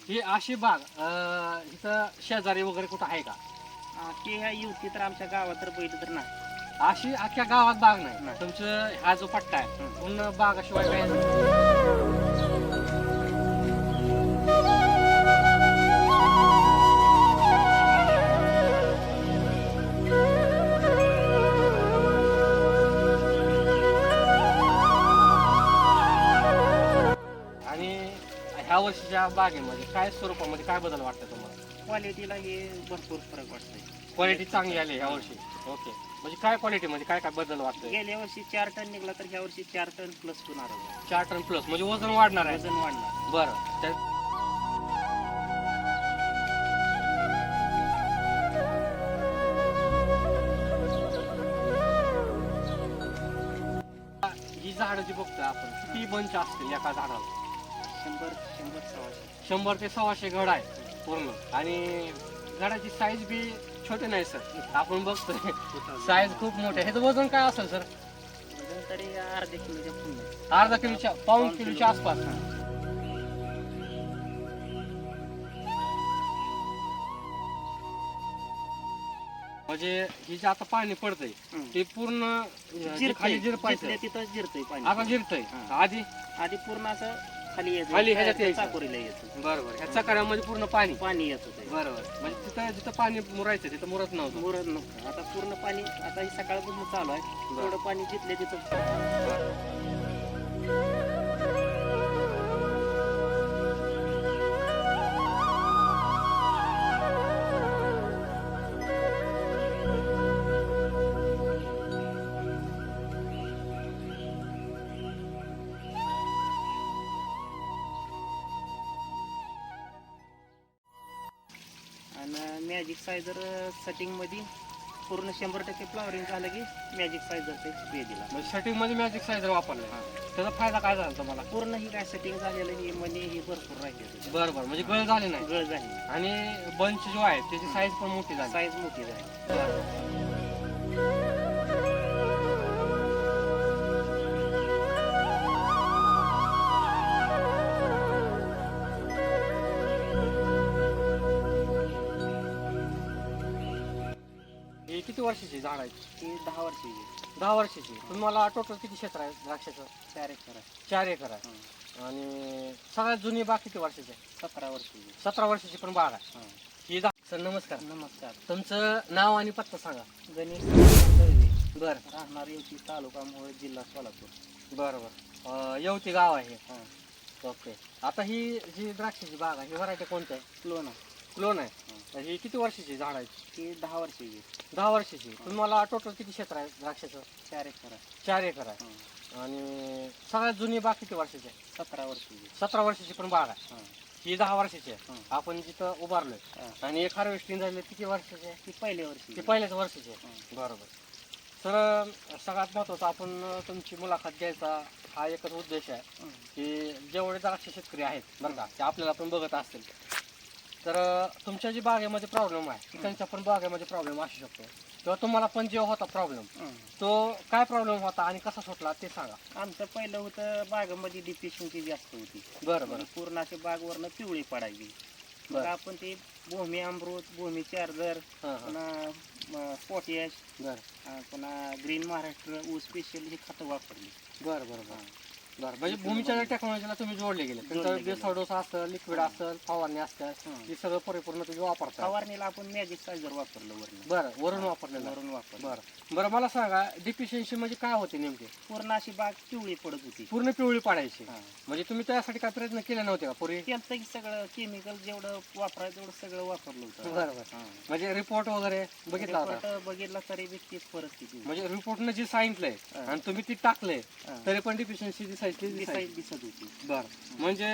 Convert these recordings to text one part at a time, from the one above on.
ही अशी बाग इथं शेजारी वगैरे कुठं आहे का? ते ह्या युवती तर आमच्या गावात तर बैल तर नाही. अशी अख्ख्या गावात बाग नाही. नाही. तुमचं हा जो पट्टा आहे पूर्ण बागाशिवाय काय? आणि ह्या वर्षीच्या बागेमध्ये काय स्वरूपामध्ये काय बदल वाटतं तुम्हाला? क्वालिटीला हे भरपूर फरक वाटतोय. क्वालिटी चांगली आली ह्या वर्षी. ओके, म्हणजे काय क्वालिटीमध्ये काय काय बदल वाटतोय? गेल्या वर्षी 4 टन निघला तर ह्या वर्षी 4 टन प्लस होणार आहे. 4 टन प्लस म्हणजे वजन वाढणार आहे. वजन वाढणार. बरं. ही झाडं जी बघतोय आपण किती बंच असतील एका झाडाला? 100 ते 125 घड आहे पूर्ण. आणि घडाची साईज बी छोटे नाही सर, आपण बघतोय साईज खूप मोठे आहे. ह्याचं वजन काय असेल सर? वजन तरी अर्ध्या किलोच्या पुढे. अर्धा किलोच्या पाऊण किलोच्या आसपास. म्हणजे हे जे आता पाणी पडतंय ते पूर्ण खाली जिरपायचं. तिथं जिरतंय पाणी. आता जिरतंय. आधी आधी पूर्ण असं खाली यायचं. खाली ह्याच्यात यायचं. चाकोरीला यायचं. बरोबर, ह्या चकाऱ्यामध्ये पूर्ण पाणी. पाणी येत होतं. बरोबर, म्हणजे तिथं जिथं पाणी मुरायचं तिथं मुरत नव्हतं. मुरत नव्हतं. आता पूर्ण पाणी आता ही सकाळपासून चालू आहे. थोडं पाणी जिथले तिथं. आणि मॅजिक सायझर सेटिंग मध्ये पूर्ण 100% फ्लॉवरिंग झालं की मॅजिक सायझरचा स्प्रे दिला. म्हणजे सेटिंग मध्ये मॅजिक सायझर वापरलं. त्याचा फायदा काय झाला तुम्हाला? पूर्ण ही काय सेटिंग झालेलं ही म्हणजे ही भरपूर राहते. बरोबर, म्हणजे गळ झाली नाही गळ झाली आणि बंच जो आहे त्याची साईज पण मोठी झाली. साईज मोठी झाली. हे किती वर्षाची झाड आहे? ती 10 वर्षाची. 10 वर्षाची. तुम्हाला टोटल किती क्षेत्र आहे द्राक्षाचं? 4 एकर आहे. 4 एकर आहे. आणि सगळ्यात जुनी बाग किती वर्षाची आहे? 17 वर्षाची. 17 वर्षाची पण बाग आहे. हां. ही सर नमस्कार. नमस्कार. तुमचं नाव आणि पत्ता सांगा. गणेश दळवे. बरं. राहणार येवती, तालुका मोहोळ, जिल्हा सोलापूर. बरोबर, येवती गाव आहे. हां. ओके. आता ही जी द्राक्षाची बाग आहे ही व्हरायटी कोणती आहे? क्लोन क्लोन आहे. ही किती वर्षाची झाड आहे? ती 10 वर्षाची. 10 वर्षाची. तुम्हाला टोटल किती क्षेत्र आहे द्राक्षाचं? 4 एकर आहे. 4 एकर आहे. हां. आणि सगळ्यात जुनी बाग किती वर्षाची आहे? 17 वर्षाची. 17 वर्षाची पण बाग आहे. हां. ही 10 वर्षाची आहे. हां. आपण जिथं उभारलोय. हां. आणि एक हार्वेस्टिंग झाली किती वर्षाची आहे? ती पहिल्या वर्षी. ती पहिल्याच वर्षाची आहे. हां. बरोबर. तर सगळ्यात महत्त्वाचा आपण तुमची मुलाखत घ्यायचा हा एकच उद्देश आहे हां. की जेवढे द्राक्ष शेतकरी आहेत बरं का ते आपल्याला पण बघत असतील तर तुमच्या जी बागेमध्ये प्रॉब्लेम आहे की त्यांच्या पण बागेमध्ये प्रॉब्लेम असू शकतो किंवा तुम्हाला पण जे होता प्रॉब्लेम हां. तो काय प्रॉब्लेम होता आणि कसा सुटला ते सांगा. आमचं पहिलं होतं बागामध्ये डिफिशियन्सी जास्त होती. बरं बरं पूर्ण अशी बागवरनं पिवळी पडायची. मग बरं. आपण ते भूमी अमृत, भूमी चार्जर, हां हां पुन्हा पोटॅश, बरं पुन्हा ग्रीन महाराष्ट्र, ऊस स्पेशल ही खतं वापरली. बरं बरं बरं बरं. म्हणजे भूमीच्या टेक्नॉलॉजीला तुम्ही जोडले गेले. जोडले गेले. बेसोडोस असेल, लिक्विड असेल, फवारणी असतात, हां. हे सगळं परिपूर्ण तुम्ही वापरता. फवारणीला आपण मॅजिक सायझर वापरलं वरून. बरं, वरून वापरलेलं आहे. वरून वापरलं. बरं बरं, मला सांगा डिफिशियन्सी म्हणजे काय होते नेमके? पूर्ण अशी बाग पिवळी पडत होती. पूर्ण पिवळी पाडायची. हां. म्हणजे तुम्ही त्यासाठी काय प्रयत्न केले नव्हते का पूर्वी? केलं की सगळं केमिकल जेवढं वापरायचं तेवढं सगळं वापरलं होतं. बरोबर. हां. म्हणजे रिपोर्ट वगैरे बघितला होता? रिपोर्ट बघितला तरी बी तीच परिस्थिती होती. म्हणजे रिपोर्टनं जे सांगितलंय हां. आणि तुम्ही ती टाकले हां. तरी पण डिफिशियन्सी दिसायची. दिसत होती. बरं, म्हणजे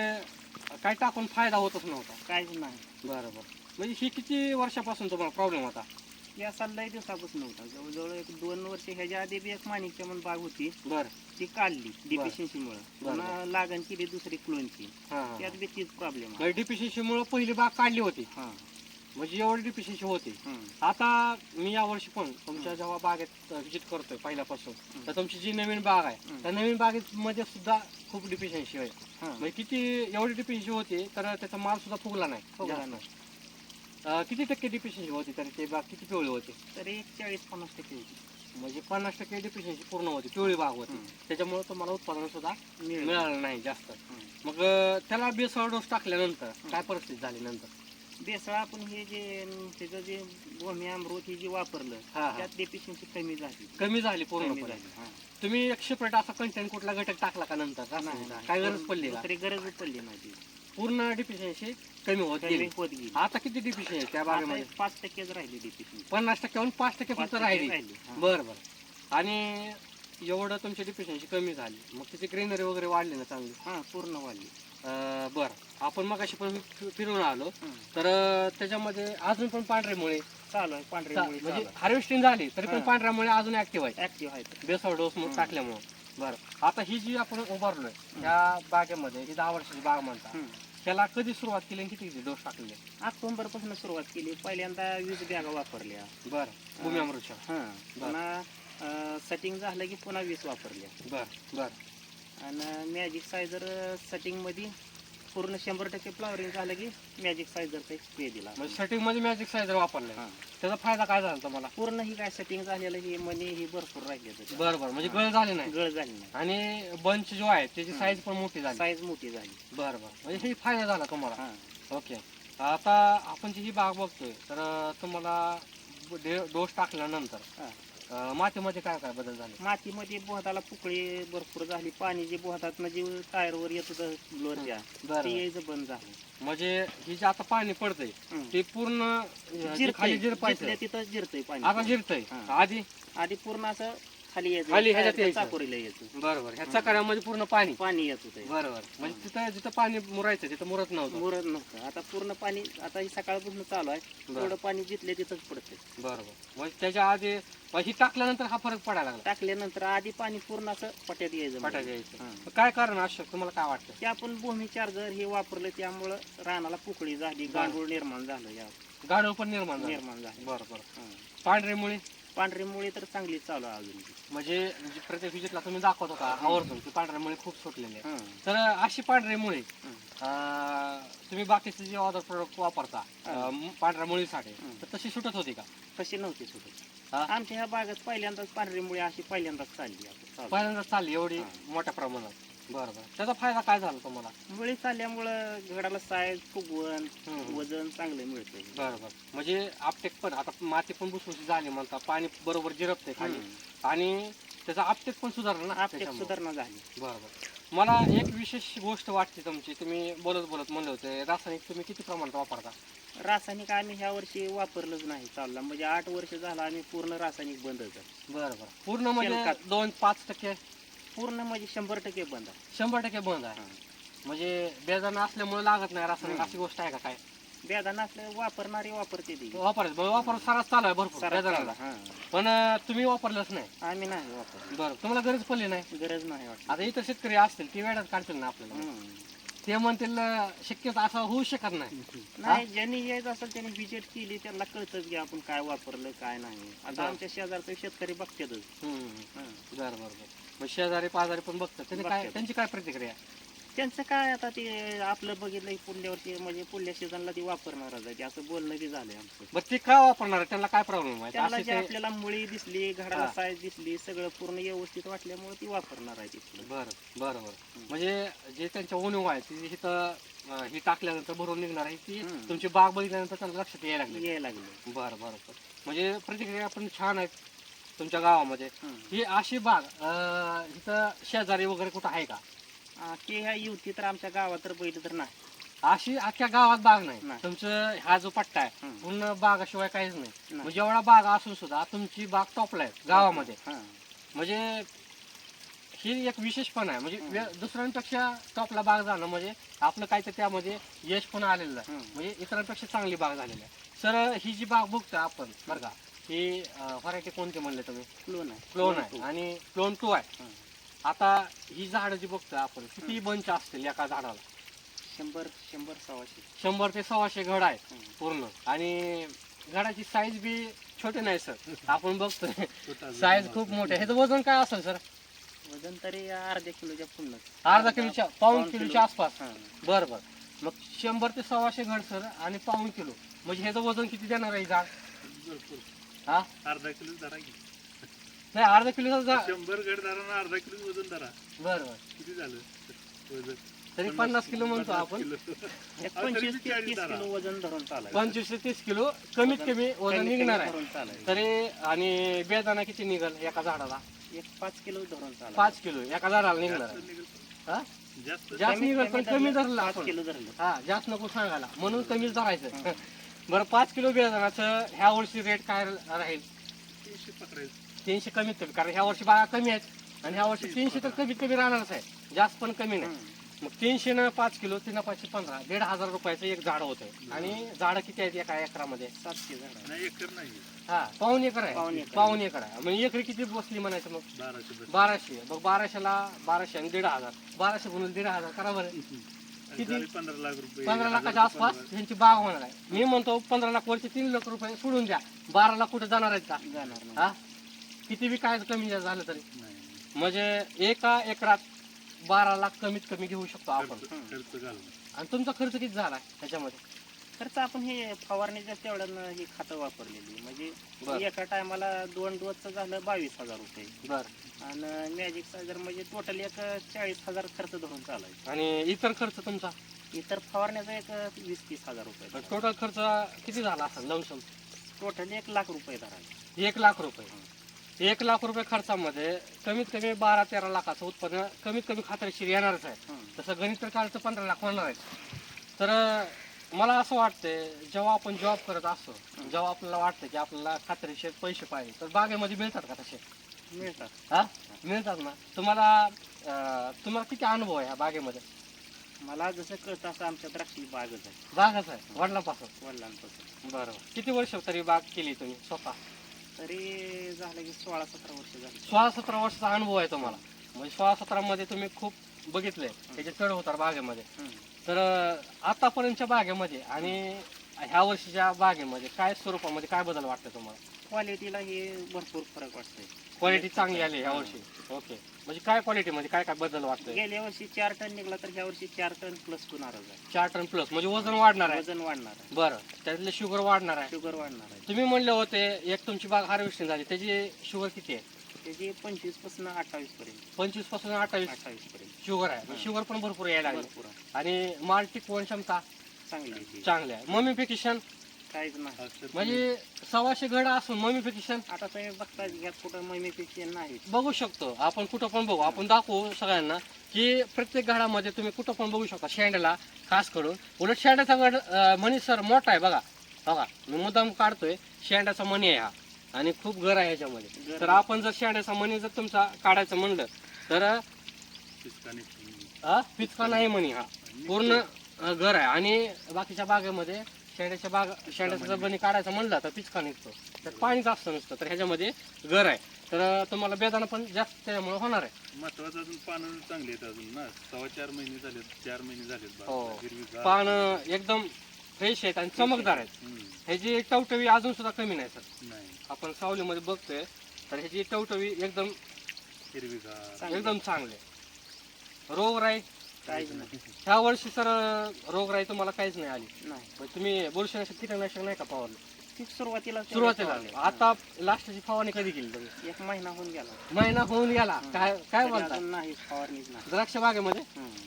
काय टाकून फायदा होतच नव्हता. काहीच नाही. बरोबर. म्हणजे ही किती वर्षापासून तुम्हाला प्रॉब्लेम होता? या लय दिवसापासून नव्हता. जवळजवळ 1-2 वर्ष ह्याच्या आधी बी एक माणिकच्या म्हणून बाग होती. बरं. ती काढली डिफिशियन्सीमुळे. बरं. पुन्हा लागण केली दुसरी क्लोनची. हां त्यात बी तीच प्रॉब्लेम आहे. म्हणजे डिफिशियन्सीमुळे पहिली बाग काढली होती हां. म्हणजे एवढी डिफिशियन्सी होती. आता मी यावर्षी पण तुमच्या जेव्हा बागेत व्हिजिट करतोय पहिल्यापासून, तर तुमची जी नवीन बाग आहे त्या नवीन बागेमध्ये सुद्धा खूप डिफिशियन्सी आहे. म्हणजे किती एवढी डिफिशियन्सी होती तर त्याचा माल सुद्धा फुगला नाही जास्त. किती टक्के डिफिशियन्सी होती तरी ते बाग किती पिवळी होती? तरी 40-50% होती. म्हणजे 50% डिफिशियन्सी पूर्ण होती, पिवळी बाग होती. त्याच्यामुळे तुम्हाला उत्पादन सुद्धा मिळालं नाही जास्त. मग त्याला बेसळ डोस टाकल्यानंतर काय परिस्थिती झाली नंतर? बेसळ आपण हे जे त्याचं जे भूमी अमृत हे जे वापरलं त्यात डेफिशियन्सी कमी झाली. कमी झाली कमी पूर्णपणे. झाली. तुम्ही 100% असा कंटेंट कुठला घटक टाकला का नंतर? काय गरज पडली का? तरी गरज पडली नाही. पूर्ण डिफिशियन्सी कमी होत कमी गेली. होत गेली. आता किती डिफिशियन्सी त्या बागेमध्ये? 5%च राहिली डेफिशियन्सी. 50%हून 5% फक्त 5% राहिली. हा. बरं बरं. आणि एवढं तुमची डिफिशियन्सी कमी झाली, मग तिची ग्रीनरी वगैरे वाढली ना चांगली? हा पूर्ण वाढली. बरं, आपण मग अशी पण फिरून आलो तर त्याच्यामध्ये अजून पण पांढरे मुळे चालू आहे पांढरी मुळी म्हणजे हार्वेस्टिंग झाली तरी पण हा. पांढऱ्या मुळे अजून ऍक्टिव्ह आहे ऍक्टिव्ह आहेत. बेसळ डोस टाकल्यामुळे. बरं, आता ही जी आपण उभारलोय त्या बागेमध्ये, ही 10 वर्षाची बाग म्हणता, त्याला कधी सुरुवात केली आणि किती डोस टाकले? ऑक्टोबर पासून सुरुवात केली. पहिल्यांदा 20 बॅगा वापरल्या. बरं, भूमी अमृतच्या. पुन्हा सेटिंग झालं की पुन्हा 20 वापरल्या. बरं बरं. आणि मॅजिक सायझर सेटिंग मध्ये पूर्ण 100% फ्लॉवरिंग झालं की मॅजिक सायझरचा एक स्प्रे दिला. म्हणजे सेटिंग मध्ये मॅजिक सायझर वापरले, त्याचा फायदा काय झाला तुम्हाला? पूर्ण ही काय सेटिंग झालेलं ही मनी ही भरपूर राहिली. बरं बरं, म्हणजे गळ झाली नाही? गळ झाली नाही. आणि बंच जो आहे त्याची साईज पण मोठी झाली? साईज मोठी झाली. बरं बरं, म्हणजे हे फायदा झाला तुम्हाला. ओके, आता आपण जी ही बाग बघतोय तर तुम्हाला डोस टाकल्यानंतर मातीमध्ये काय काय बदल झाले? मातीमध्ये बोहताला पुकळी भरपूर झाली. पाणी जे बोहतात जे टायरवर येत होतं ब्लोअरच्या ते यायचं बंद झालं. म्हणजे ही जे आता पाणी पडतंय ते पूर्ण खाली जिरपायचं, तिथं जिरतंय पाणी. आता जिरतंय. आधी पूर्ण असं खाली यायचं, खाली ह्याच्यात यायचं. चाकोरीला यायचं. बरोबर, ह्या चकाऱ्यामध्ये पूर्ण पाणी येत होतं. बरोबर, म्हणजे तिथं जिथं पाणी मुरायचं तिथं मुरत नव्हतं. आता पूर्ण पाणी आता ही सकाळपासून चालू आहे. थोडं पाणी जिथले तिथंच पडतंय. बरोबर, म्हणजे त्याच्या आधी ही टाकल्यानंतर हा फरक पडायला लागला? टाकल्यानंतर आधी पाणी पूर्ण असं पट्यात यायचं. काय कारण असू शकतं, तुम्हाला काय वाटतं? ते आपण भूमी चार्जर हे वापरलं त्यामुळं रानाला पुकळी झाली, गांडूळ निर्माण झालं. गाढव पण निर्माण झालं. बरोबर. पांढरीमुळे? पांढरीमुळे तर चांगली चालू आहे अजून. म्हणजे प्रत्येक व्हिजिटला तुम्ही दाखवत होता आवर्जून की पांढऱ्यामुळे खूप सुटलेले. तर अशी पांढऱ्यामुळे तुम्ही बाकीचे जे अदर प्रोडक्ट वापरता पांढऱ्या मुळीसाठी, तर तशी सुटत होती का? तशी नव्हती सुटत. आमच्या ह्या बागेत पहिल्यांदाच पांढरी मुळे अशी पहिल्यांदाच चालली एवढी मोठ्या प्रमाणात. बरं बरं, त्याचा फायदा काय झाला तुम्हाला? मुळी चालल्यामुळं घडाला साईज, फुगवण, वजन चांगलं मिळतंय. बरोबर, म्हणजे आपटेक पण आता माती पण भुसभुशीत झाली म्हणता, पाणी बरोबर जिरपते खाली आणि त्याचा आपटेक पण सुधारणा झाली. बरोबर. मला एक विशेष गोष्ट वाटते तुमची, तुम्ही बोलत म्हणले होते रासायनिक तुम्ही किती प्रमाणात वापरता? रासायनिक आम्ही ह्या वर्षी वापरलंच नाही. चालला म्हणजे 8 वर्ष झालं आम्ही पूर्ण रासायनिक बंदच आहे. बरोबर, पूर्ण म्हणजे 2-5%? पूर्ण म्हणजे 100% बंद आहे. 100% बंद आहे. म्हणजे बेजान असल्यामुळे लागत नाही रासायनिक, अशी गोष्ट आहे का काय? बेदाना असल्या वापरणारी वापरते ती. वापर सरास चालू आहे भरपूर बेदानाला. पण तुम्ही वापरलंच नाही? आम्ही नाही वापरलं. बरं, तुम्हाला गरज पडली नाही? गरज नाही वाटत. आता इतर शेतकरी असतील ते वेळात काढतील ना आपल्याला, ते म्हणतील शक्यता असं होऊ शकत नाही. ज्यांनी यायचं असेल त्यांनी व्हिजिट केली, त्यांना कळतच की आपण काय वापरलं काय नाही. आता आमच्या शेजारचे शेतकरी बघतातच. बरं बरं, मग शेजारी पाजारी पण बघतात, त्यांची काय प्रतिक्रिया? त्यांचं काय आता ते आपलं बघितलं पुढल्या वर्षी म्हणजे पुढल्या सीझनला ती वापरणारच आहे, असं बोलणं बी झालंय आमचं. बरं, ते काय वापरणार? त्यांना काय प्रॉब्लेम आहे? त्यांना जे आपल्याला मुळी दिसली, घडाला साईज दिसली, सगळं पूर्ण व्यवस्थित वाटल्यामुळे ती वापरणार आहे ती. बरं बरं बरं, म्हणजे जे त्यांच्या उणीव आहे ती इथं ही टाकल्यानंतर भरून निघणार आहे, ती तुमची बाग बघितल्यानंतर त्यांना लक्षात यायला लागले. बरं बरं, म्हणजे प्रतिक्रिया पण छान आहेत तुमच्या गावामध्ये. ही अशी बाग इथं शेजारी वगैरे कुठं आहे का? ते ह्या युवती तर आमच्या गावात तर बैल तर नाही. अशी अख्ख्या गावात बाग नाही तुमचं? हा जो पट्टा आहे पूर्ण बागाशिवाय काहीच नाही. म्हणजे एवढा बाग असून सुद्धा तुमची बाग टॉपला आहे गावामध्ये. म्हणजे ही एक विशेष पण आहे, म्हणजे दुसऱ्यांपेक्षा टॉपला बाग जाणं म्हणजे आपलं काय तर त्यामध्ये यश पण आलेलं आहे, म्हणजे इतरांपेक्षा चांगली बाग झालेली आहे. सर, ही जी बाग बघतो आपण बरं का, ही व्हरायटी कोणती म्हणले तुम्ही? क्लोन आहे आणि क्लोन 2 आहे. आता ही झाडं जी बघतोय आपण, किती बंच असतील एका झाडाला? 100 100 100 ते 125 घड आहे हं. पूर्ण. आणि घडाची साईज बी छोटे नाही सर, आपण बघतोय साईज खूप मोठे. ह्याचं वजन काय असेल सर? वजन तरी अर्ध्या किलोच्या पुढं. अर्धा किलोच्या, पाऊण किलो. किलोच्या आसपास. हां. बरं बरं. मग 100 ते 125 घड सर आणि पाऊण किलो, म्हणजे ह्याचं वजन किती देणार आहे झाड? हा अर्धा किलो धरा की. नाही, अर्धा किलो 100 गड धरा ना, अर्धा किलो वजन धरा. बरं बरं. किती झालं वजन? तरी 50 किलो म्हणतो 50 आपण. किलो. एक अहो, तरी 25 ते 40 30 धरा. किलो वजन धरून चालायचं. 25 ते 30 किलो कमीत कमी वजन निघणार आहे धरून चालायचं. तरी. आणि बेदाना किती निघल एका झाडाला? एक 5 किलो धरून चालायचं. 5 किलो एका झाडाला निघणार जास्त आहे. निघेल. हा जास्त जास्त निघल, पण कमी धरलं 5 आपण. किलो धरलं. हा जास्त नको सांगायला, म्हणून कमीच धरायचं. बरं, 5 किलो बेदानाचं ह्या वर्षी रेट काय राहील? 300 पकडायचं. 300 कमीत कमी, कारण ह्या वर्षी बागा कमी आहेत आणि ह्या वर्षी 300 तर कमीत कमी राहणारच आहे, जास्त पण कमी नाही. मग 300 न 5 किलो 3 5 15 1,500 रुपयाचं एक झाड होतं. आणि झाडं किती आहेत एका एकरामध्ये? 700 झाड आहे. नाही एकर नाही हा पाऊण एकर आहे. पाऊण एकर. पाऊण एकर आहे, म्हणजे एकरी किती बसली म्हणायचं मग? 1200 बस. 1200. मग 1200ला 1200 आणि 1,500, 1200 गुणून 1,500 करा बरं. किती? झाले 15 लाख रुपये. 15 लाखाच्या आसपास ह्यांची बाग होणार आहे. मी म्हणतो 15 लाख वरचे 3 लाख रुपये सोडून द्या, 12 लाख कुठे जाणार आहेत का? जाणार नाही. हा किती बी काय कमी जास्त झालं तरी, नाही. म्हणजे एका एकरात 12 लाख कमीत कमी घेऊ शकतो आपण. खर्च घालून. आणि तुमचा खर्च किती झाला त्याच्यामध्ये? खर्च आपण हे फवारणीच्या तेवढ्यानं ही खतं वापरलेली, म्हणजे बरं. एका टायमाला 2 डोसचं झालं 22,000 रुपये. बरं. आणि मॅजिक सायझर म्हणजे टोटल एक 40,000 खर्च धरून चालायचं. आणि इतर खर्च तुमचा? इतर फवारण्याचा एक 20-30,000 रुपये. टोटल खर्च किती झाला असेल लमसम? टोटल 1 लाख रुपये धरायचे. 1 लाख रुपये. 1 लाख रुपये खर्चामध्ये कमीत कमी 12-13 लाखाचं उत्पन्न कमीत कमी खात्रीशीर येणारच आहे. तसं गणित तर काढायचं 15 लाख होणार आहे. तर मला असं वाटतंय, जेव्हा आपण जॉब करत असतो, जेव्हा आपल्याला वाटतं की आपल्याला खात्रीशीर पैसे पाहिजे, तर बागेमध्ये मिळतात का तसे? मिळतात. हा मिळतात ना. तुम्हाला किती अनुभव आहे ह्या बागेमध्ये? मला जसं कळतं असं आमच्या द्राक्षी बागच आहे, बागच आहे वडिलांपासून? वडिलांपासून. बरोबर. किती वर्ष तरी बाग केली तुम्ही स्वतः? तरी झालं की 16-17 वर्ष झाली. 16-17 वर्षाचा अनुभव आहे तुम्हाला, म्हणजे 16-17 मध्ये तुम्ही खूप बघितलंय त्याचे चढ उतार बागेमध्ये. तर आतापर्यंतच्या बागेमध्ये आणि ह्या वर्षीच्या बागेमध्ये काय स्वरूपामध्ये काय बदल वाटतं तुम्हाला? क्वालिटीला हे भरपूर फरक वाटतोय. क्वालिटी चांगली आली ह्या वर्षी? ओके. म्हणजे काय क्वालिटीमध्ये काय काय बदल वाटतोय? गेल्या वर्षी 4 टन निघला तर ह्या वर्षी 4 टन प्लस होणार आहे. 4 टन प्लस, म्हणजे वजन वाढणार आहे. वजन वाढणार आहे, बरं. त्यातले शुगर वाढणार आहे. शुगर वाढणार आहे. तुम्ही म्हणले होते एक तुमची बाग हार्वेस्टिंग झाली, त्याची शुगर किती आहे? त्याची 25 पासून 28 पर्यंत. 25 पासून 28 पर्यंत शुगर आहे. शुगर पण भरपूर यायला लागली. भरपूर आहे. आणि माल टिकवण क्षमता चांगली आहे ती. चांगली आहे. ममिफिकेशन काहीच नाही. म्हणजे 125 घड असून ममिफिकेशन आता तुम्ही बघता यात कुठं ममिफिकेशन नाही. बघू शकतो आपण, कुठं पण बघू आपण, दाखवू सगळ्यांना की प्रत्येक घडामध्ये तुम्ही कुठं पण बघू शकता. शेंड्याला खास करून, उलट शेंड्याचा घड मनी सर मोठा आहे बघा. बघा मी मुद्दाम काढतोय, शेंड्याचा मणी आहे हा आणि खूप घर आहे ह्याच्यामध्ये. तर आपण जर शेंड्याचा मणी जर तुमचा काढायचं म्हणलं तर पिचका नाही मणी, हा पूर्ण घर आहे. आणि बाकीच्या बागेमध्ये शेंड्याचा जर मणी काढायचं म्हणलं तर पिचका निघतो, तर पाणी जास्त नसतं. तर ह्याच्यामध्ये घर आहे, तर तुम्हाला बेदाना पण जास्त त्याच्यामुळे होणार आहे. महत्वाचं अजून पानं चांगली आहेत अजून ना. 4 महिने झाले, 4 महिने झालेत. हो. हिरवीगार. पान एकदम फ्रेश आहेत आणि चमकदार आहेत. ह्याची टवटवी अजून सुद्धा कमी नाही सर. नाही आपण सावलीमध्ये बघतोय तर ह्याची टवटवी एकदम हिरवीगार. एकदम चांगली. रोगराई काहीच नाही. ह्या वर्षी सर रोगराई तुम्हाला काहीच नाही आली? नाही. मग तुम्ही बुरशीनाशक कीटकनाशक नाही का फवारलं? ती सुरुवातीला सुरुवातीला. आता लास्टची फवारणी कधी केली तुम्ही? 1 महिना होऊन गेला. महिना होऊन गेला. काय काय तरी बोलता? अजून नाही फवारणीच नाही. द्राक्ष बागेमध्ये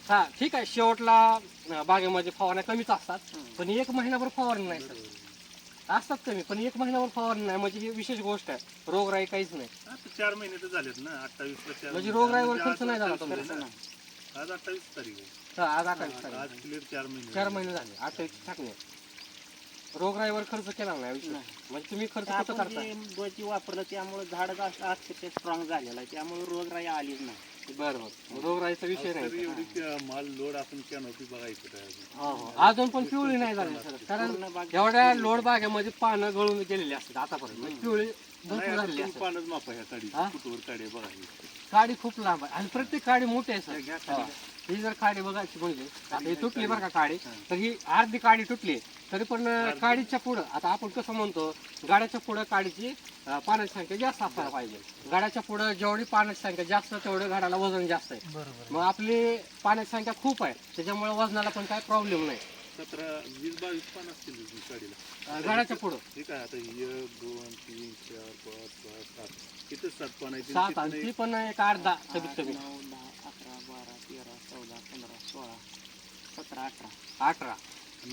हा ठीक आहे, शेवटला बागेमध्ये फवारण्या कमीच असतात, पण 1 महिनाभर फवारणी नाही सर. असतात कमी, पण 1 महिनाभर फवारणी नाही म्हणजे ही विशेष गोष्ट आहे. रोगराई काहीच नाही. आता 4 महिने तर झालेत ना. 28 म्हणजे रोगराईवर खर्च नाही झाला तुमचा? खर्च नाही. आज 28 तारीख आहे. हा, आज 28 तारीख. आज क्लिअर 4 महिने. 4 महिने झाले. 28 टाकणे. रोगराईवर खर्च केला नाही विषय. नाही. म्हणजे तुम्ही खर्च कुठं आपण करता? जे डोची वापरलं त्यामुळे झाड अक्षरशः स्ट्रॉंग झालेला आहे, त्यामुळे रोगराई आलीच नाही. बरोबर. रोगराईचा विषय तरी नाही. एवढी माल लोड आपण कॅनोपी बघायचं काय अजून. हो हो. अजून पण पिवळी नाही झाली सर, कारण पूर्ण बाग एवढ्या लोड बागेमध्ये पानं गळून गेलेली असतात आतापर्यंत. म्हणजे पिवळी भरपूर नाही, आता झालेली तुम्ही असतात. पानच मापा ह्या काडी हा? कुठवर काडी बघा ही. काडी खूप लांब आहे आणि प्रत्येक काडी मोठी आहे घ्या सर. खाली. ही जर काडी बघायची म्हणजे आता ही तुटली बरं का काडी, तर ही अर्धी काडी तुटली तरी पण काडीच्या पुढं आता आपण कसं म्हणतो गाड्याच्या पुढं काडीची पाण्याची संख्या जास्त असायला पाहिजे. गाड्याच्या पुढं जेवढी पाण्याची संख्या जास्त तेवढं गाड्याला वजन जास्त आहे. बरोबर मग आपली पाण्याची संख्या खूप आहे त्याच्यामुळे वजनाला पण काय प्रॉब्लेम नाही. 17, 20, 22 पान असतील गाडीला. गाड्याच्या पुढं हे काय आता 1, 2, 3, 4, 5, 6, 7 किती 7 पान आहेत? 7 आणि ती पण एक अर्धा कमीत कमी 9, 10, 11, 12, 13, 14, 15, 16, 17, 18. 18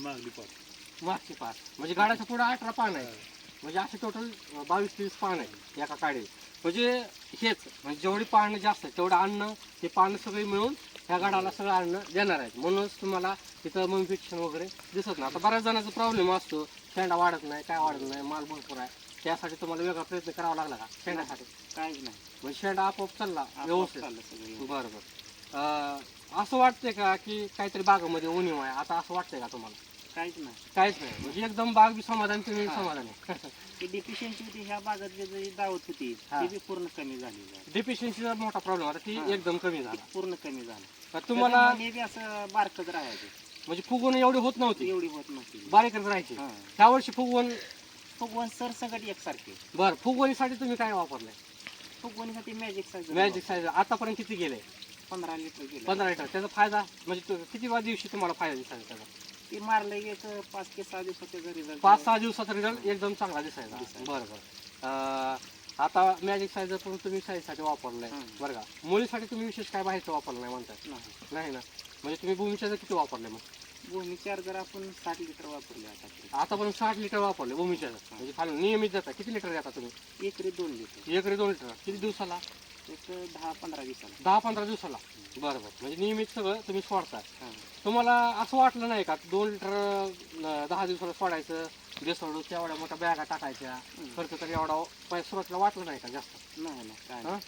मागली 5. मागची 5 म्हणजे गाड्याच्या पुढे 18 पान आहे. म्हणजे असे टोटल 22-23 पान आहे एका काडीत. म्हणजे हेच म्हणजे जेवढी पानं जास्त आहे तेवढं अन्न ते पानं सगळी मिळून ह्या गाडाला सगळं अन्न देणार आहेत. म्हणूनच तुम्हाला तिथं इन्फेक्शन वगैरे दिसत नाही. आता बऱ्याच जणांचा प्रॉब्लेम असतो शेंडा वाढत नाही काय वाढत नाही माल भरपूर आहे त्यासाठी तुम्हाला वेगळा प्रयत्न करावा लागला का शेंड्यासाठी? काहीच नाही, म्हणजे शेंडा आपोआप चालला आपोआप व्यवस्थित. चाललं सगळं. बरं बरं. असं वाटतंय का की काहीतरी बागामध्ये उणीव आहे आता असं वाटतंय का तुम्हाला? काहीच नाही. काहीच नाही म्हणजे एकदम बाग बी समाधान तुम्ही समाधान आहे. ती डिफिशियन्सी होती ह्या भागात जी दावत होती हा. ती बी पूर्ण कमी झाली आहे. डिफिशियन्सीचा मोठा प्रॉब्लेम होता ती हा. एकदम कमी ती झाला. पूर्ण कमी झाली. तर तुम्हाला त्याच्यामुळे बी असं बारकत राहायचं, म्हणजे फुगवण एवढी होत नव्हती एवढी होत नव्हती. बारीकच राहायची. हा. त्या वर्षी फुगवण फुगवण सरसकट एकसारखे. बरं फुगवणीसाठी तुम्ही काय वापरलंय? फुगवणीसाठी मॅजिक साईज मॅजिक साईज आतापर्यंत किती गेले? 15 लिटर गेले. 15 लिटर. त्याचा फायदा म्हणजे किती दिवशी तुम्हाला फायदा दिसायचा त्याचा? ते मारलं एक 5 ते 6 दिवसात त्याचा रिझल्ट. 5-6 दिवसाचा रिझल्ट एकदम चांगला दिसायचा. दिसायचा. बरं बरं. आता मॅजिक साईजर पण तुम्ही साईजसाठी वापरलाय हं. बरं का? मुलीसाठी तुम्ही विशेष काय बाहेरचं वापरलं नाही म्हणताय? नाही. नाही ना. म्हणजे तुम्ही भूमीच्या किती वापरले मग? भूमी चार्जर आपण 60 लिटर वापरले आता. आतापर्यंत 60 लिटर वापरले भूमीच्या. म्हणजे खाली नियमित जाता किती लिटर जाता तुम्ही? एकरी 2 लिटर. एकरी 2 लिटर. किती दिवसाला? एक 10-15 दिवसाला. 10-15 दिवसाला. बरं बरं. म्हणजे नियमित सगळं तुम्ही सोडताय. हा. तुम्हाला असं वाटलं नाही का 2 लिटर 10 दिवसाला सोडायचं बेसोडून एवढ्या मोठ्या बॅगा टाकायच्या खर्च तर एवढा सुरुवातीला वाटलं नाही का जास्त? नाही नाही काय हा? नाही.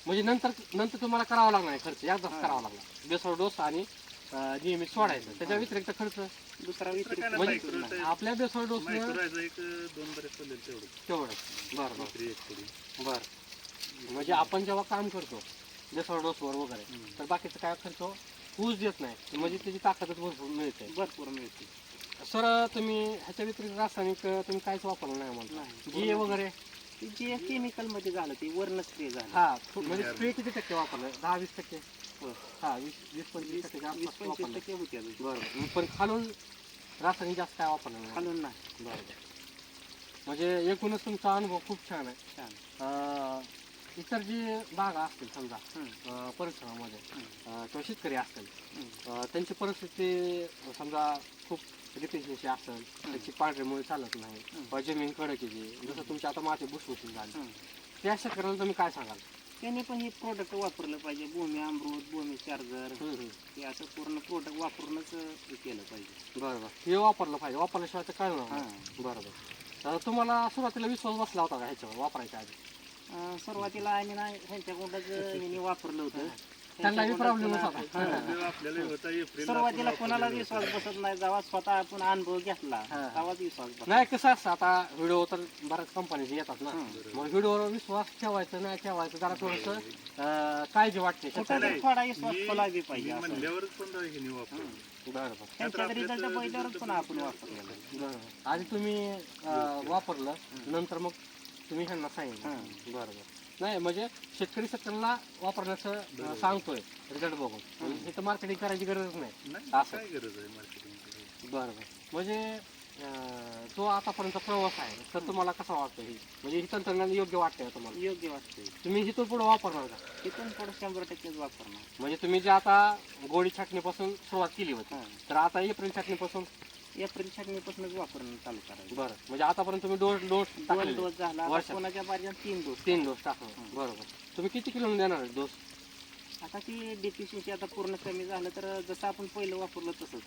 म्हणजे नंतर तुम्हाला करावा लागणार आहे खर्च एकदाच हा. करावा लागला बेसोड डोस आणि नियमित सोडायचं त्याच्या व्यतिरिक्त खर्च दुसरा वितरित काय नाही, म्हणजे माहिती नाही. आपल्या बेसोड डोस मायक्रोरायझा एक 2 बरेच चालेल तेवढं. तेवढं. बरं बरं एकरी एक थोडी. बरं. म्हणजे आपण जेव्हा काम करतो बेसोड डोसवर वगैरे तर बाकीचं काय खर्च होऊच देत नाही म्हणजे त्याची ताकदच भरपूर मिळते. भरपूर मिळते. सर तुम्ही ह्याच्या व्यतिरिक्त रासायनिक तुम्ही काहीच वापरलं नाही म्हणता? नाही. जी वगैरे ते जे केमिकल मध्ये झालं ते वर्ण स्प्रे झालं. हा म्हणजे स्प्रे किती टक्के वापरलं? 10-20%? हो. हा 20-25% जास्त 20-25% वापरलं. होते अजून. बरं. पण खालून रासायनिक जास्त काय वापरलं नाही? खालून नाही. बरं. म्हणजे एकूणच तुमचा अनुभव खूप छान आहे. छान. इतर जी बागा असतील समजा हम्म. परिसरामध्ये हम्म. किंवा शेतकरी असतील हम्म. त्यांची परिस्थिती समजा खूप डिफिशियन्सी असेल त्याची पांढरीमुळे चालत नाही किंवा जमीन कडकीची जसं तुमची आता माती भुसभुशीत झाली हम्म. त्या शेतकऱ्याला तुम्ही काय सांगाल? त्यांनी पण हे प्रोडक्ट वापरलं पाहिजे. भूमी अमृत, भूमी चार्जर हे असं पूर्ण प्रोडक्ट वापरूनच हे केलं पाहिजे. बरोबर. हे वापरलं पाहिजे. वापरल्याशिवाय तर कळणार हा. नाही. बरोबर. तर तुम्हाला सुरुवातीला विश्वास बसला होता का ह्याच्यावर वापरायच्या आधी? सुरुवातीला आम्ही ना ह्यांच्याकडूनच ह्यांनी वापरलं होतं. त्यांना बी प्रॉब्लेम पुन्हा- होता. आपल्याला आपल्याला होता एप्रिल सुरुवातीला कोणाला विश्वास बसत नाही. जेव्हा स्वतः आपण अनुभव घेतला हा. तेव्हाच विश्वास बसला. नाही कसं असतं आता व्हिडिओ तर बऱ्याच कंपनीचे येतात ना हम्म. मग व्हिडिओवर विश्वास ठेवायचं नाही ठेवायचं जरा थोडस काळजी वाटते. कुठं तरी थोडा विश्वास खोलावी पाहिजे असं. म्हणल्यावरच पण हे वापरलं. बरं बरं. त्यांच्या रिझल्ट पहिल्यावरच पण आपण वापरलेलं. बरं. आधी तुम्ही वापरलं नंतर मग तुम्ही ह्यांना सांगितलं. हं. बरं बरं. नाही म्हणजे शेतकऱ्यांना वापरण्याचं सांगतोय रिझल्ट बघून म्हणजे इथं मार्केटिंग करायची गरज नाही. नाही असं. काय गरज आहे मार्केटिंग? बरं बरं. म्हणजे जो आतापर्यंत प्रवास आहे तर तुम्हाला कसा वाटतो ही म्हणजे ही तंत्रज्ञान योग्य वाटतंय तुम्हाला? योग्य वाटते. तुम्ही इथून पुढे वापरणार का? तिथून पुढे 100% वापरणार. म्हणजे तुम्ही जे आता गोडी छाटणीपासून सुरुवात केली होती हा. तर आता एप्रिल छाटणीपासून एप्रिल छाटणीपासूनच वापरणं चालू करायचं. बरं म्हणजे आतापर्यंत तुम्ही डोस 2 टाकले डोस झाला. आता वर्षात. कोणाच्या बाजूला 3 डोस. 3 डोस टाकणार. बरोबर. तुम्ही किती किलो देणार डोस? आता ती डिफिशियन्सी आता पूर्ण कमी झालं तर जसं आपण पहिलं वापरलं तसंच.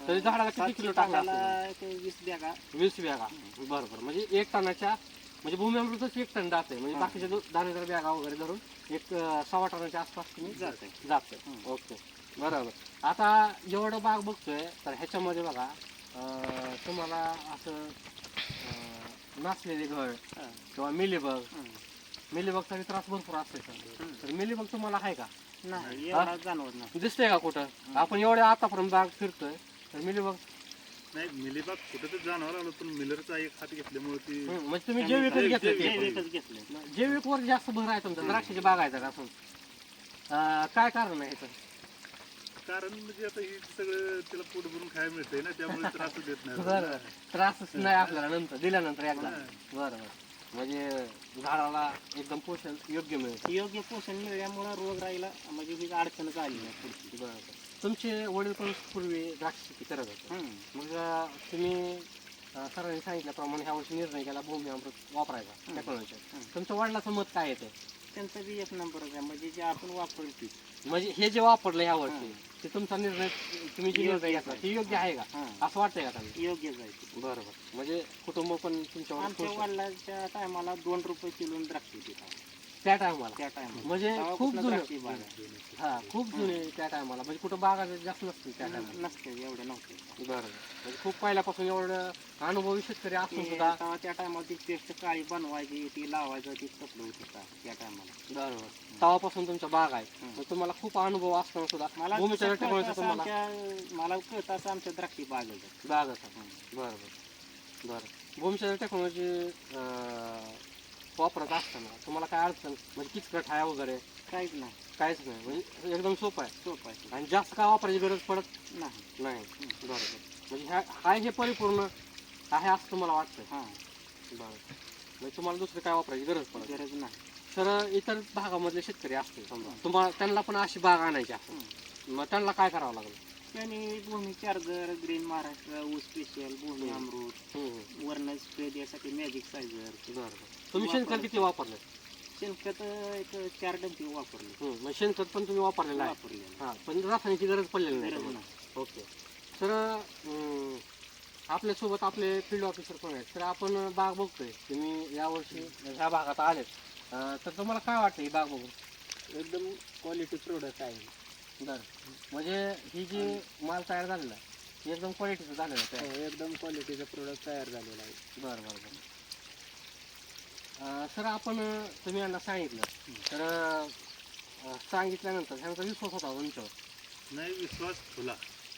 तरी झाडाला किती किलो टाकला? 20 बॅगा. 20 बॅगा. बरोबर. म्हणजे 1 टनाच्या म्हणजे भूमी अमृतच 1 टन जाते म्हणजे हा. बाकीचे दाणेदार बॅगा वगैरे धरून एक 1.25 टनाच्या आसपास तुम्ही जाते. जाते. हं. ओके. बरोबर. आता जेवढं बाग बघतोय तर ह्याच्यामध्ये बघा तुम्हाला असं नाचलेले घड हा. किंवा मिलीबग हं. मिलीबगचा बी त्रास भरपूर असतोय सर. तर मिलीबग तुम्हाला आहे का? नाही एवढा जाणवत नाही. दिसतंय का कुठं? आपण एवढे आतापर्यंत बाग फिरतोय तर मिलीबग नाही मिलीबाग कुठं तर जाणवर आलो पण मिलरचा एक हात घेतल्यामुळे ती म्हणजे तुम्ही जैविकच घेतलं ते. जैविकच घेतलंय. जैविक वर जास्त भर आहे तुमचा द्राक्षाची बाग आहे का असून काय कारण आहे ह्याचं? कारण म्हणजे आता हे सगळं त्याला पोट भरून खायला मिळतंय ना त्यामुळे त्रास देत नाही. बरं त्रासच नाही आपल्याला नंतर दिल्यानंतर एकदा. बरं बरं म्हणजे झाडाला एकदम पोषण योग्य मिळतं. योग्य पोषण मिळाल्यामुळे रोगराईला म्हणजे ही अडचणच आली नाही पुढची. बरं तुमचे वडील पण पूर्वी द्राक्ष शेती करत होते. मग तुम्ही सरांनी सांगितल्याप्रमाणे ह्या वर्षी निर्णय केला भूमी अमृत वापरायचा टेक्नॉलॉजी. तुमच्या वडिलाचं मत काय येते? त्यांचं बी एक नंबरच आहे म्हणजे जे आपण वापरतो ते. म्हणजे हे जे वापरलं ह्या वर्षी ते तुमचा निर्णय तुम्ही जे निर्णय घेतला ते योग्य आहे का असं वाटतंय का तुम्ही? योग्यच आहे ते. बरोबर म्हणजे कुटुंब पण तुमच्यावर आमच्या खुश आहे. वडिलांच्या टायमाला 2 रुपये किलो द्राक्ष होती त्या टायमाला त्या टायमाला. म्हणजे खूप जुनं द्राक्षी बाग आहे. हा खूप जुने त्या टायमाला म्हणजे कुठं बागा जास्त नसतील त्या टायमाला. नसते एवढे नव्हते. बरोबर म्हणजे खूप पहिल्यापासून एवढं अनुभवी शेतकरी असून ते सुद्धा. त्या टायमाला ती पेस्ट काळी बनवायची ती लावायचं ती कसलं होतं त्या टायमाला. बरोबर तेव्हापासून तुमच्या बाग आहे मग तुम्हाला खूप अनुभव असताना सुद्धा मला भूमीच्या कसं टेक्नॉलॉजी कळतं तुम्हाला मला कळतं असं आमच्या द्राक्षी बाग आहे. बाग असा. बरं बरं भूमीच्या टेक्नॉलॉजी वापरत असताना तुम्हाला काय अडचण म्हणजे किचकट आहे वगैरे काहीच नाही. काहीच नाही म्हणजे एकदम सोपं आहे सोपं आहे. आणि जास्त काय वापरायची गरज पडत नाही. नाही. बरोबर म्हणजे हाय हे परिपूर्ण आहे असं तुम्हाला वाटतं. हां बरं म्हणजे तुम्हाला दुसरं काय वापरायची गरज पडत गरज नाही. तर इतर भागामधले शेतकरी असतील समजा तुम्हाला त्यांना पण अशी बाग आणायची असेल मग त्यांना काय करावं लागेल? त्यांनी भूमी चार्जर, ग्रीन महाराष्ट्र, ऊस स्पेशल, भूमी अमृत, वर्ण स्प्रे द्यासाठी मॅजिक सायझर. बरं तुम्ही शेणखत किती वापरलं? शेणखत एक 4 डंकी वापरले. मग शेणखत पण तुम्ही वापरलेलं आहे. वापरलेलं हां पण रासायनिकची गरज पडलेली नाही गरज तुम्हाला. नाही. ओके तर आपल्यासोबत आपले फील्ड ऑफिसर पण आहेत तर आपण बाग बघतोय तुम्ही यावर्षी ह्या भागात आलेत तर तुम्हाला काय वाटतं ही बाग बघून? एकदम क्वालिटी प्रोडक्ट आहे. बरं म्हणजे ही जी माल तयार झालेला आहे ही एकदम क्वालिटीचं झालेलं आहे. एकदम क्वालिटीचा प्रोडक्ट तयार झालेला आहे. बरं बरं बरं सर आपण तुम्ही यांना सांगितलं तर सांगितल्यानंतर ह्यांचा विश्वास होता तुमच्यावर नाही विश्वास ठेवला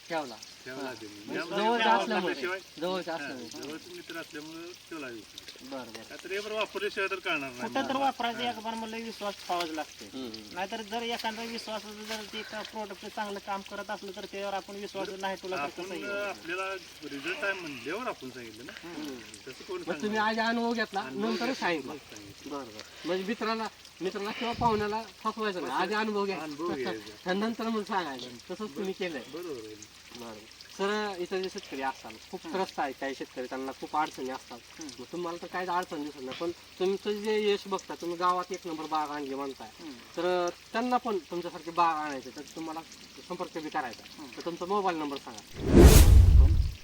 ठेवला. ठेवला त्यांनी. म्हणजे यामुळे जवळच्या गावात असल्यामुळे लागल्याशिवाय- जवळच्या हां, असल्यामुळे जवळचे मित्र असल्यामुळे ठेवला विश्वास. बरं बरं तर एवढं वापरल्याशिवाय तर कळणार कुठं नाही. तर वापरायचं एक बार म्हणलं विश्वास ठेवावाच लागते. हम्म. नाहीतर जर एखादा विश्वास जर ते प्रोडक्ट चांगलं काम करत असलं तर त्यावर आपण विश्वास नाही ठेवला तर कसं आपण येईल? आपल्याला रिझल्ट आहे म्हणल्यावर आपण सांगितलं ना तसं कोण मग तुम्ही आधी अनुभव घेतला नंतरच सांगितलं. बरं बरं म्हणजे मित्राला किंवा पाहुण्याला फसवायचं नाही आधी अनुभव अनुभव घ्यायचा घ्यायचा. नंतर मग सांगायचं तसंच तुम्ही केलंय. बरोबर आहे. बरं सर इतर जे शेतकरी असतात खूप त्रस्त आहेत काही शेतकरी त्यांना खूप अडचणी असतात मग तुम्हाला तर काहीच अडचण दिसत नाही पण तुमचं जे यश बघता तुम्ही गावात 1 नंबर बाग आणली म्हणताय तर त्यांना पण तुमच्यासारखी बाग आणायची तर तुम्हाला संपर्क बी करायचा तर तुमचा मोबाईल नंबर सांगा.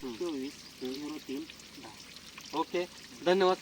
24 03 10. ओके धन्यवाद.